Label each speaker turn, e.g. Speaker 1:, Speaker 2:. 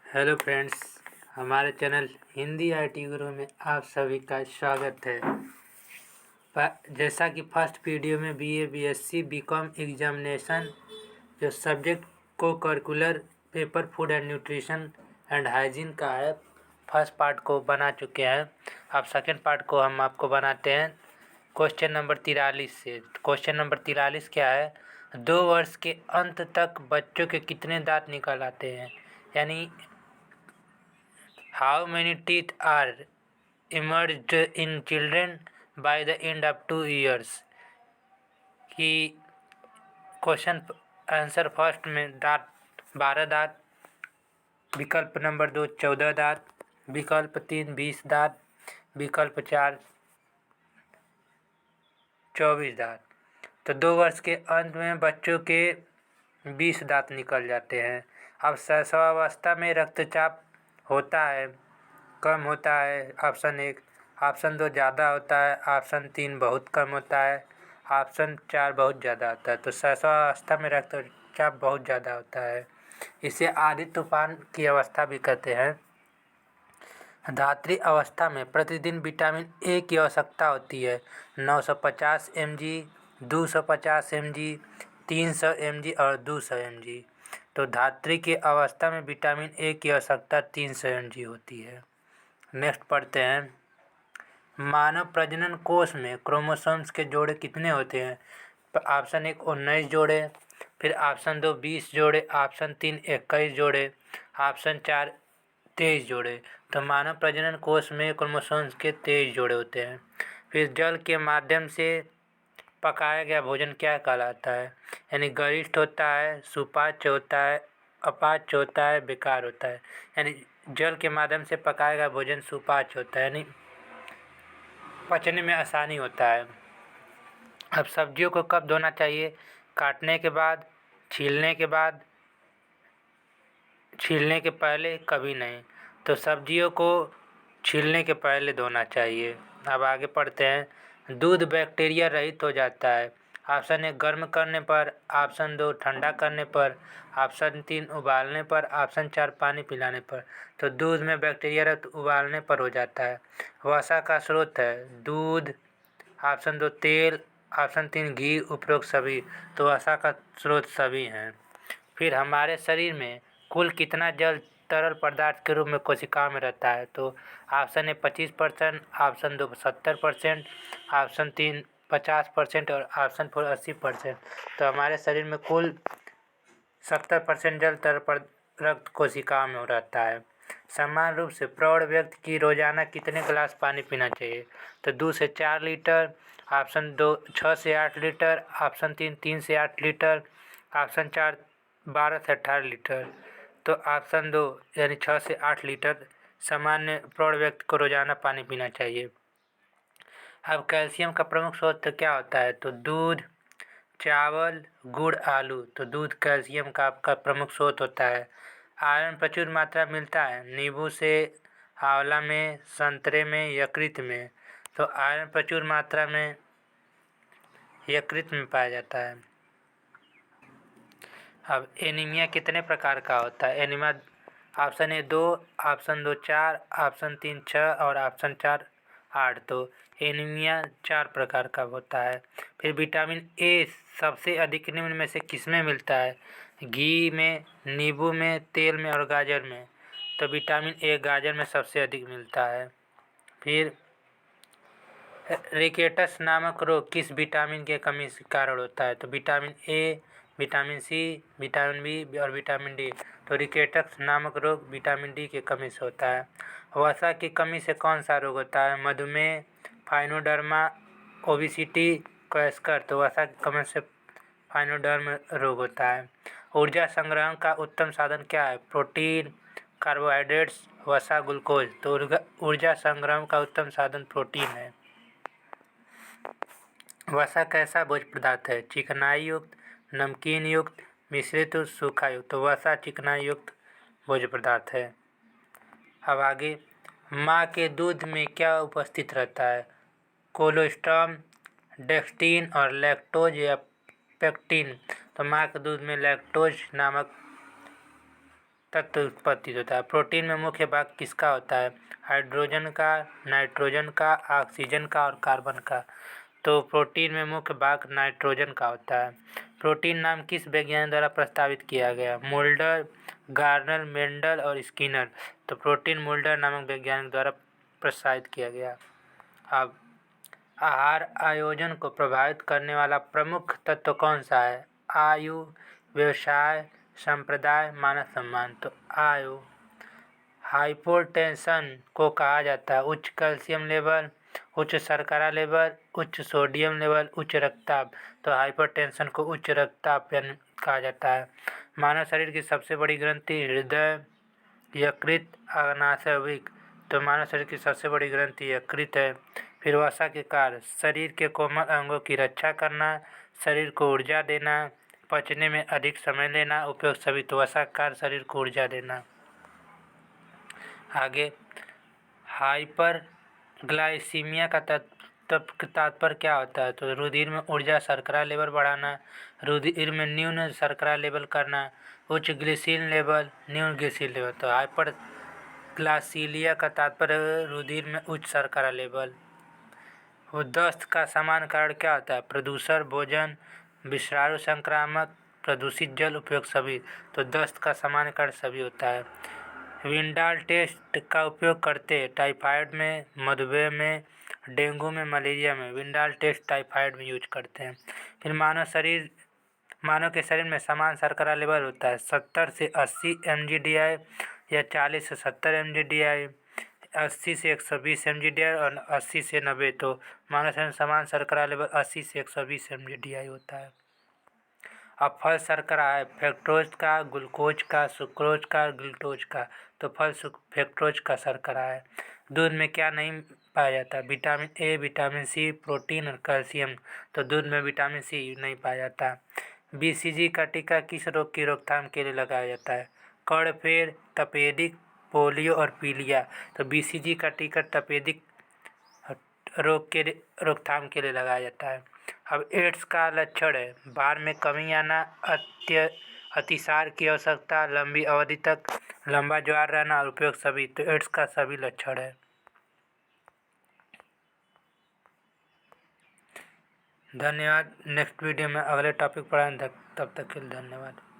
Speaker 1: Hello friends, हमारे channel Hindi IT गुरु में आप सभी का स्वागत है। जैसा कि फर्स्ट वीडियो में BA BSc BCom एग्जामिनेशन जो सब्जेक्ट को curricular paper food and nutrition and hygiene का है, फर्स्ट पार्ट को बना चुके हैं। अब सेकेंड पार्ट को हम आपको बनाते हैं क्वेश्चन नंबर 43 से। क्वेश्चन नंबर 43 क्या है? 2 वर्ष के अंत तक बच्चों के कितने दांत निकल आते हैं, यानी How many teeth are emerged in children by the end of 2 years? कि क्वेश्चन आंसर फर्स्ट में दांत 12 दांत, विकल्प नंबर 2 14 दांत, विकल्प 3 20 दांत, विकल्प 4 24 दांत। तो 2 वर्ष के अंत में बच्चों के 20 दांत निकल जाते हैं। अब शैशवावस्था में रक्तचाप होता है, कम होता है, ऑप्शन 1। ऑप्शन 2 ज़्यादा होता है, ऑप्शन 3 बहुत कम होता है, ऑप्शन 4 बहुत ज़्यादा होता है। तो शैशवावस्था में रक्तचाप बहुत ज़्यादा होता है। इसे आधी तूफान की अवस्था भी कहते हैं। धात्री अवस्था में प्रतिदिन विटामिन ए की आवश्यकता होती है 950 mg, 250 mg, 300 mg और 200 mg। तो धात्री की अवस्था में विटामिन ए की आवश्यकता 300 mg होती है। नेक्स्ट पढ़ते हैं, मानव प्रजनन कोष में क्रोमोसोम्स के जोड़े कितने होते हैं? ऑप्शन 1 19 जोड़े, फिर ऑप्शन 2 20 जोड़े, ऑप्शन 3 21 जोड़े, ऑप्शन 4 23 जोड़े। तो मानव प्रजनन कोष में क्रोमोसोम्स के 23 जोड़े होते हैं। फिर जल के माध्यम से पकाया गया भोजन क्या कहलाता है? यानी गरिष्ठ होता है, सुपाच्य होता है, अपाच्य होता है, बेकार होता है। यानी जल के माध्यम से पकाया गया भोजन सुपाच्य होता है, यानी पचने में आसानी होता है। अब सब्जियों को कब धोना चाहिए? काटने के बाद, छीलने के बाद, छीलने के पहले कभी नहीं। तो सब्जियों को छीलने के पहले धोना चाहिए। अब आगे पढ़ते हैं, दूध बैक्टीरिया रहित हो जाता है। ऑप्शन 1 गर्म करने पर, ऑप्शन 2 ठंडा करने पर, ऑप्शन 3 उबालने पर, ऑप्शन 4 पानी पिलाने पर। तो दूध में बैक्टीरिया रहित उबालने पर हो जाता है। वसा का स्रोत है दूध, ऑप्शन 2 तेल, ऑप्शन 3 घी, उपरोक्त सभी। तो वसा का स्रोत सभी हैं। फिर हमारे शरीर में कुल कितना जल तरल पदार्थ के रूप में कोशिकाओं में रहता है? तो ऑप्शन 1 25%, ऑप्शन 2 70%, ऑप्शन 3 50% और ऑप्शन 4 80%। तो हमारे शरीर में कुल 70% जल तरल पदार्थ कोशिकाओं में रहता है। समान रूप से प्रौढ़ व्यक्ति की रोजाना कितने गिलास पानी पीना चाहिए? तो 2 से 4 लीटर, ऑप्शन 2 6 से 8 लीटर, ऑप्शन 3 3 से 8 लीटर, ऑप्शन 4 12 से 18 लीटर। तो ऑप्शन 2 यानी 6 से 8 लीटर सामान्य प्रौढ़ व्यक्ति को रोजाना पानी पीना चाहिए। अब कैल्शियम का प्रमुख स्रोत क्या होता है? तो दूध, चावल, गुड़, आलू। तो दूध कैल्शियम का आपका प्रमुख स्रोत होता है। आयरन प्रचुर मात्रा मिलता है नींबू से, आंवला में, संतरे में, यकृत में। तो आयरन प्रचुर मात्रा में यकृत में पाया जाता है। अब एनीमिया कितने प्रकार का होता है? एनीमिया ऑप्शन 1 2, ऑप्शन 2 4, ऑप्शन 3 6 और ऑप्शन 4 8। तो एनीमिया 4 प्रकार का होता है। फिर विटामिन ए सबसे अधिक निम्न में से किसमें मिलता है? घी में, नींबू में, तेल में और गाजर में। तो विटामिन ए गाजर में सबसे अधिक मिलता है। फिर रिकेटस नामक रोग किस विटामिन के कमी के कारण होता है? तो vitamin A, vitamin C, vitamin B और विटामिन डी। तो रिकेटस नामक रोग विटामिन डी की कमी से होता है। वसा की कमी से कौन सा रोग होता है? मधुमेह, फाइनोडर्मा, ओबिसिटी, क्वैस्कर। तो वसा की कमी से फाइनोडर्म रोग होता है। ऊर्जा संग्रहण का उत्तम साधन क्या है? प्रोटीन, कार्बोहाइड्रेट्स, वसा, ग्लूकोज। तो ऊर्जा संग्रहण का उत्तम साधन प्रोटीन है। वसा कैसा भोज्य पदार्थ है? चिकनाई युक्त, नमकीन युक्त, मिश्रित, सूखा युक्त। तो वसा चिकनाई युक्त भोज्य पदार्थ है। अब आगे, माँ के दूध में क्या उपस्थित रहता है? कोलोस्ट्रम, डेक्सटीन और लैक्टोज या पेक्टिन। तो माँ के दूध में लैक्टोज नामक तत्व उत्पत्ति होता है। प्रोटीन में मुख्य भाग किसका होता है? हाइड्रोजन का, नाइट्रोजन का, ऑक्सीजन का और कार्बन का। तो प्रोटीन में मुख्य भाग नाइट्रोजन का होता है। प्रोटीन नाम किस वैज्ञानिक द्वारा प्रस्तावित किया गया? मुल्डर, गार्नर, मेंडल और स्किनर। तो प्रोटीन मुल्डर नामक वैज्ञानिक द्वारा प्रस्तावित किया गया। अब आहार आयोजन को प्रभावित करने वाला प्रमुख तत्व कौन सा है? आयु, व्यवसाय, संप्रदाय, मानव सम्मान। तो आयु। हाइपोटेंशन को कहा जाता है उच्च कैल्शियम लेवल, उच्च शर्करा लेवल, उच्च सोडियम लेवल, उच्च रक्तचाप। तो हाइपरटेंशन को उच्च रक्तचाप कहा जाता है। मानव शरीर की सबसे बड़ी ग्रंथि हृदय, यकृत, अग्नाशयविक। तो मानव शरीर की सबसे बड़ी ग्रंथि यकृत है। फिर वसा के कार्य: शरीर के कोमल अंगों की रक्षा करना, शरीर को ऊर्जा देना, पचने में अधिक समय लेना, उपयोग सभी। तो वसा का कार्य शरीर को ऊर्जा देना। आगे हाइपर ग्लाइसीमिया का तात्पर्य क्या होता है? तो रुधिर में ऊर्जा शर्करा लेवल बढ़ाना, रुधिर में न्यून शर्करा लेवल करना, उच्च ग्लिसरीन लेवल, न्यून ग्लिसरीन लेवल। तो हाइपर ग्लाइसीमिया का तात्पर्य रुधिर में उच्च शर्करा लेवल। वो दस्त का सामान्य कारण क्या होता है? प्रदूषण, भोजन, विषाणु संक्रामक, प्रदूषित जल, उपयोग सभी। तो दस्त का सामान्य कारण सभी होता है। विंडाल टेस्ट का उपयोग करते हैं टाइफाइड में, मधुमेह में, डेंगू में, मलेरिया में। विंडाल टेस्ट टाइफाइड में यूज करते हैं। फिर मानव के शरीर में समान शर्करा लेवल होता है 70 से 80 mg/dl या 40 से 70 mg/dl, 80 से 120 mg/dl और 80 से 90। तो मानव शरीर में समान शर्करा लेवल 80 से 120 mg/dl होता है। अब फल शर्करा है फ्रक्टोज का, ग्लूकोज का, सुक्रोज का, ग्लूकोज का। तो फल फ्रक्टोज का शर्करा है। दूध में क्या नहीं पाया जाता? Vitamin A, vitamin C, protein और कैल्शियम। तो दूध में विटामिन सी नहीं पाया जाता। बीसीजी का टीका किस रोग की रोकथाम के लिए लगाया जाता है? कड़फेर, तपेदिक, पोलियो और पीलिया। तो बीसीजी का टीका तपेदिक रोग के रोकथाम के लिए लगाया जाता है। अब एड्स का लक्षण है भार में कमी आना, अतिसार की आवश्यकता, लंबी अवधि तक लंबा ज्वार रहना और उपयोग सभी। तो एड्स का सभी लक्षण है। धन्यवाद। नेक्स्ट वीडियो में अगले टॉपिक पढ़ाएं। तब तक के लिए धन्यवाद।